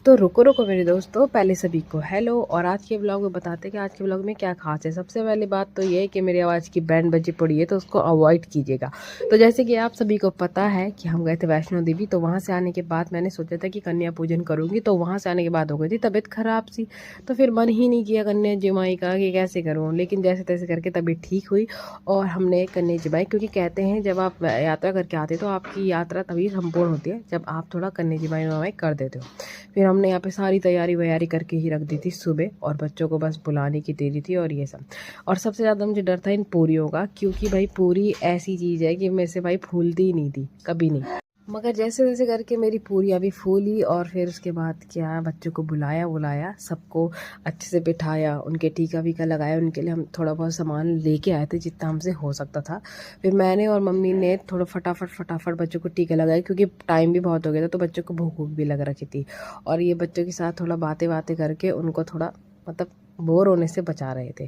तो रुको रुको मेरे दोस्तों, पहले सभी को हेलो। और आज के व्लॉग में बताते हैं कि आज के व्लॉग में क्या खास है। सबसे पहली बात तो ये है कि मेरी आवाज़ की बैंड बजी पड़ी है तो उसको अवॉइड कीजिएगा। तो जैसे कि आप सभी को पता है कि हम गए थे वैष्णो देवी, तो वहाँ से आने के बाद मैंने सोचा था कि कन्या पूजन करूँगी। तो वहाँ से आने के बाद हो गई थी तबीयत खराब सी, तो फिर मन ही नहीं किया कन्या जमाई का कि कैसे करूँ। लेकिन जैसे तैसे करके तबीयत ठीक हुई और हमने कन्या जमाई, क्योंकि कहते हैं जब आप यात्रा करके आते हो तो आपकी यात्रा तभी संपूर्ण होती है जब आप थोड़ा कन्या जमाई वमाई कर देते हो। फिर हमने यहाँ पे सारी तैयारी वैयारी करके ही रख दी थी सुबह, और बच्चों को बस बुलाने की देरी थी और ये सब। और सबसे ज़्यादा मुझे डर था इन पूरियों का, क्योंकि भाई पूरी ऐसी चीज़ है कि मेरे से भाई फूलती ही नहीं थी कभी नहीं। मगर जैसे जैसे करके मेरी पूरी अभी फूली, और फिर उसके बाद क्या, बच्चों को बुलाया बुलाया, सबको अच्छे से बिठाया, उनके टीका वीका लगाया। उनके लिए हम थोड़ा बहुत सामान लेके आए थे जितना हमसे हो सकता था। फिर मैंने और मम्मी ने थोड़ा फटाफट फटाफट बच्चों को टीका लगाया, क्योंकि टाइम भी बहुत हो गया था तो बच्चों को भूख भूख भी लग रखी थी। और ये बच्चों के साथ थोड़ा बातें बातें करके उनको थोड़ा मतलब बोर होने से बचा रहे थे।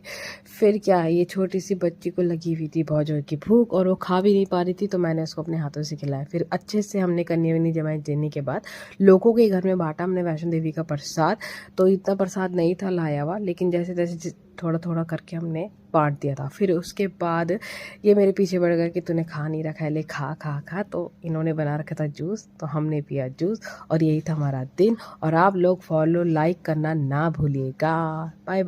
फिर क्या है, ये छोटी सी बच्ची को लगी हुई थी बहुत जोर की भूख, और वो खा भी नहीं पा रही थी, तो मैंने उसको अपने हाथों से खिलाया। फिर अच्छे से हमने कन्या विन्नी जमाई देने के बाद लोगों के घर में बांटा हमने वैष्णो देवी का प्रसाद। तो इतना प्रसाद नहीं था लाया हुआ, लेकिन जैसे जैसे थोड़ा थोड़ा करके हमने बांट दिया था। फिर उसके बाद ये मेरे पीछे पड़ गया कि तूने खा नहीं रखा है, ले खा खा खा। तो इन्होंने बना रखा था जूस, तो हमने पिया जूस, और यही था हमारा दिन। और आप लोग फॉलो लाइक करना ना भूलिएगा। बाय।